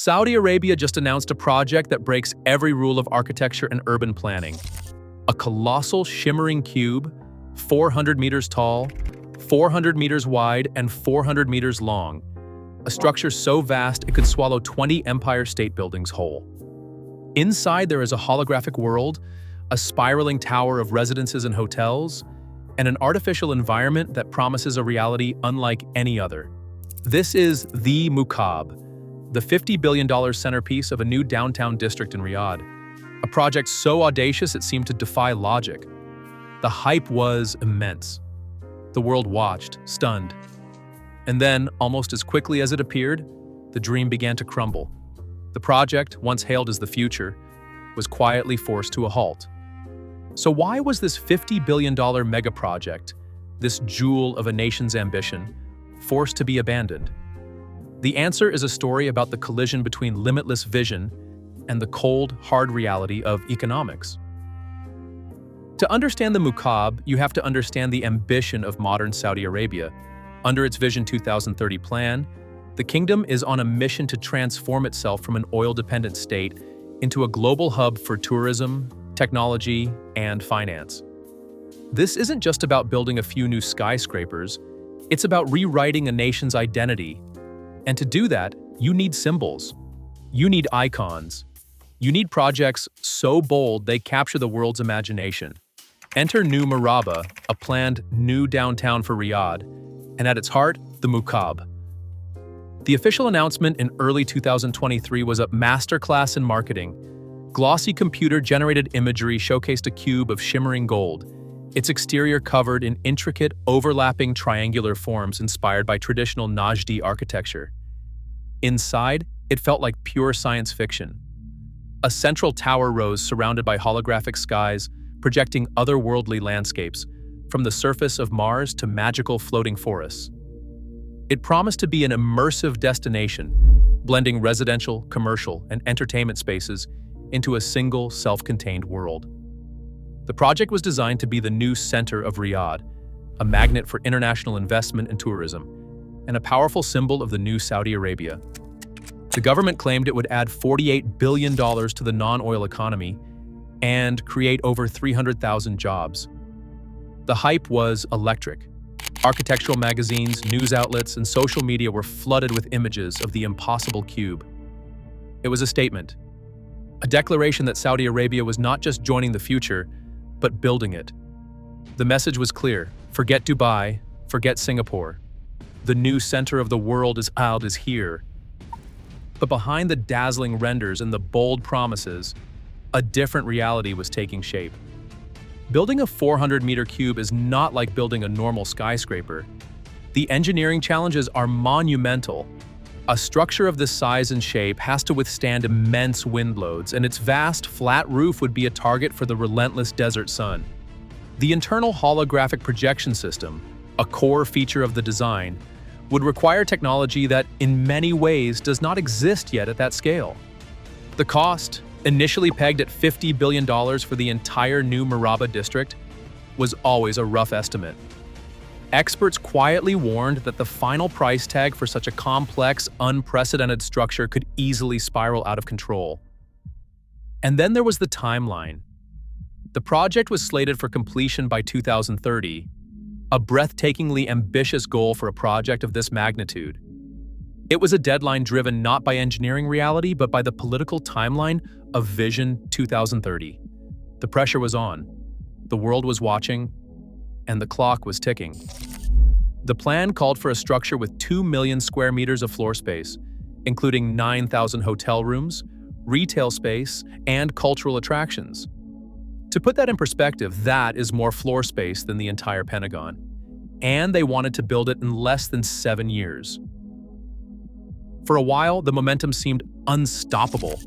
Saudi Arabia just announced a project that breaks every rule of architecture and urban planning. A colossal shimmering cube, 400 meters tall, 400 meters wide, and 400 meters long. A structure so vast it could swallow 20 Empire State Buildings whole. Inside there is a holographic world, a spiraling tower of residences and hotels, and an artificial environment that promises a reality unlike any other. This is the Mukaab, the $50 billion centerpiece of a new downtown district in Riyadh. A project so audacious it seemed to defy logic. The hype was immense. The world watched, stunned. And then, almost as quickly as it appeared, the dream began to crumble. The project, once hailed as the future, was quietly forced to a halt. So why was this $50 billion megaproject, this jewel of a nation's ambition, forced to be abandoned? The answer is a story about the collision between limitless vision and the cold, hard reality of economics. To understand the Mukaab, you have to understand the ambition of modern Saudi Arabia. Under its Vision 2030 plan, the kingdom is on a mission to transform itself from an oil-dependent state into a global hub for tourism, technology, and finance. This isn't just about building a few new skyscrapers, it's about rewriting a nation's identity. And to do that, you need symbols. You need icons. You need projects so bold they capture the world's imagination. Enter New Murabba, a planned new downtown for Riyadh, and at its heart, the Mukaab. The official announcement in early 2023 was a masterclass in marketing. Glossy computer-generated imagery showcased a cube of shimmering gold, its exterior covered in intricate, overlapping triangular forms inspired by traditional Najdi architecture. Inside, it felt like pure science fiction. A central tower rose surrounded by holographic skies, projecting otherworldly landscapes, from the surface of Mars to magical floating forests. It promised to be an immersive destination, blending residential, commercial, and entertainment spaces into a single, self-contained world. The project was designed to be the new center of Riyadh, a magnet for international investment and tourism, and a powerful symbol of the new Saudi Arabia. The government claimed it would add $48 billion to the non-oil economy and create over 300,000 jobs. The hype was electric. Architectural magazines, news outlets, and social media were flooded with images of the impossible cube. It was a statement, a declaration that Saudi Arabia was not just joining the future, but building it. The message was clear: forget Dubai, forget Singapore. The new center of the world is here. But behind the dazzling renders and the bold promises, a different reality was taking shape. Building a 400-meter cube is not like building a normal skyscraper. The engineering challenges are monumental. A structure of this size and shape has to withstand immense wind loads, and its vast, flat roof would be a target for the relentless desert sun. The internal holographic projection system, a core feature of the design, would require technology that, in many ways, does not exist yet at that scale. The cost, initially pegged at $50 billion for the entire new Murabba district, was always a rough estimate. Experts quietly warned that the final price tag for such a complex, unprecedented structure could easily spiral out of control. And then there was the timeline. The project was slated for completion by 2030, a breathtakingly ambitious goal for a project of this magnitude. It was a deadline driven not by engineering reality, but by the political timeline of Vision 2030. The pressure was on, the world was watching, and the clock was ticking. The plan called for a structure with 2 million square meters of floor space, including 9,000 hotel rooms, retail space, and cultural attractions. To put that in perspective, that is more floor space than the entire Pentagon. And they wanted to build it in less than 7 years. For a while, the momentum seemed unstoppable.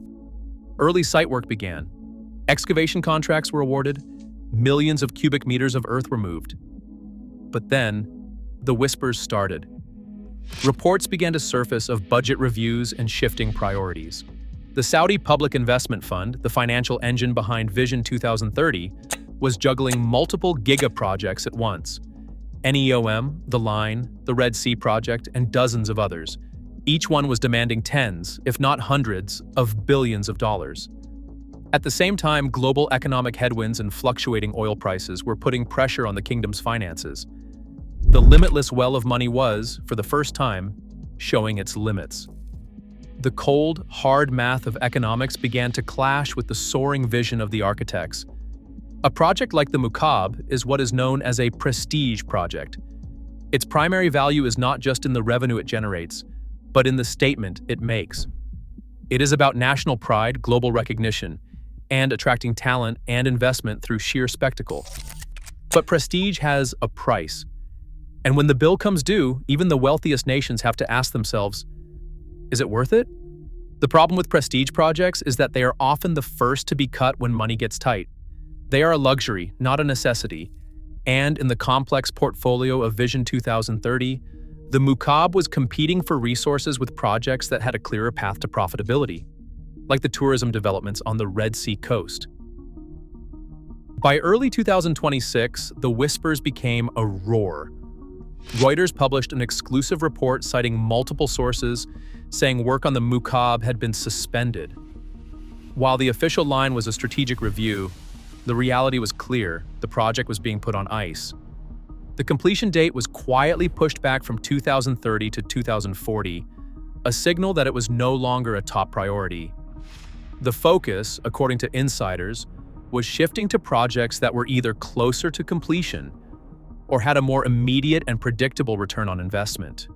Early site work began. Excavation contracts were awarded. Millions of cubic meters of earth were moved. But then, the whispers started. Reports began to surface of budget reviews and shifting priorities. The Saudi Public Investment Fund, the financial engine behind Vision 2030, was juggling multiple giga-projects at once. NEOM, The Line, the Red Sea Project, and dozens of others. Each one was demanding tens, if not hundreds, of billions of dollars. At the same time, global economic headwinds and fluctuating oil prices were putting pressure on the kingdom's finances. The limitless well of money was, for the first time, showing its limits. The cold, hard math of economics began to clash with the soaring vision of the architects. A project like the Mukaab is what is known as a prestige project. Its primary value is not just in the revenue it generates, but in the statement it makes. It is about national pride, global recognition, and attracting talent and investment through sheer spectacle. But prestige has a price. And when the bill comes due, even the wealthiest nations have to ask themselves, is it worth it? The problem with prestige projects is that they are often the first to be cut when money gets tight. They are a luxury, not a necessity. And in the complex portfolio of Vision 2030, the Mukaab was competing for resources with projects that had a clearer path to profitability, like the tourism developments on the Red Sea coast. By early 2026, the whispers became a roar. Reuters published an exclusive report citing multiple sources, saying work on the Mukaab had been suspended. While the official line was a strategic review, the reality was clear: the project was being put on ice. The completion date was quietly pushed back from 2030 to 2040, a signal that it was no longer a top priority. The focus, according to insiders, was shifting to projects that were either closer to completion or had a more immediate and predictable return on investment.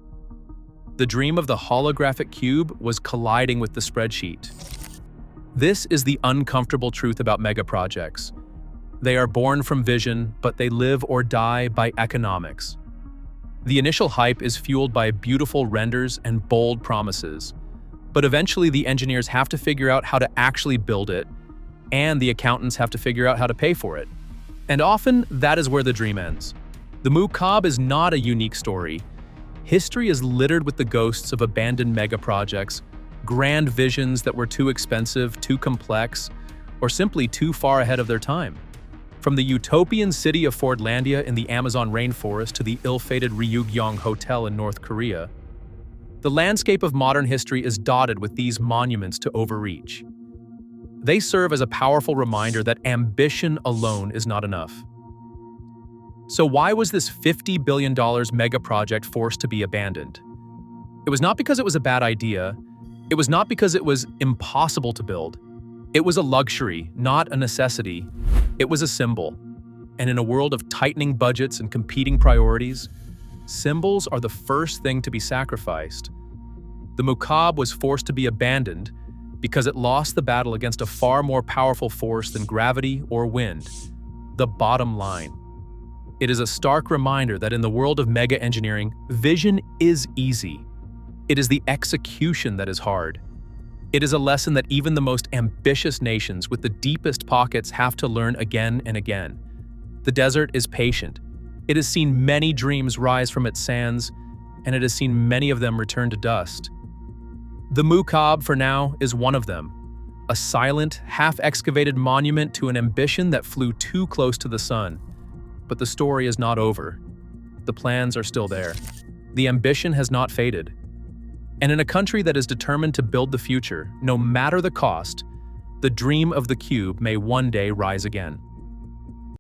The dream of the holographic cube was colliding with the spreadsheet. This is the uncomfortable truth about megaprojects. They are born from vision, but they live or die by economics. The initial hype is fueled by beautiful renders and bold promises, but eventually the engineers have to figure out how to actually build it, and the accountants have to figure out how to pay for it. And often, that is where the dream ends. The Mukaab is not a unique story. History is littered with the ghosts of abandoned megaprojects, grand visions that were too expensive, too complex, or simply too far ahead of their time. From the utopian city of Fordlandia in the Amazon rainforest to the ill-fated Ryugyong Hotel in North Korea, the landscape of modern history is dotted with these monuments to overreach. They serve as a powerful reminder that ambition alone is not enough. So why was this $50 billion megaproject forced to be abandoned? It was not because it was a bad idea. It was not because it was impossible to build. It was a luxury, not a necessity. It was a symbol. And in a world of tightening budgets and competing priorities, symbols are the first thing to be sacrificed. The Mukaab was forced to be abandoned because it lost the battle against a far more powerful force than gravity or wind: the bottom line. It is a stark reminder that in the world of mega engineering, vision is easy. It is the execution that is hard. It is a lesson that even the most ambitious nations with the deepest pockets have to learn again and again. The desert is patient. It has seen many dreams rise from its sands, and it has seen many of them return to dust. The Mukaab, for now, is one of them. A silent, half-excavated monument to an ambition that flew too close to the sun. But the story is not over. The plans are still there. The ambition has not faded. And in a country that is determined to build the future, no matter the cost, the dream of the cube may one day rise again.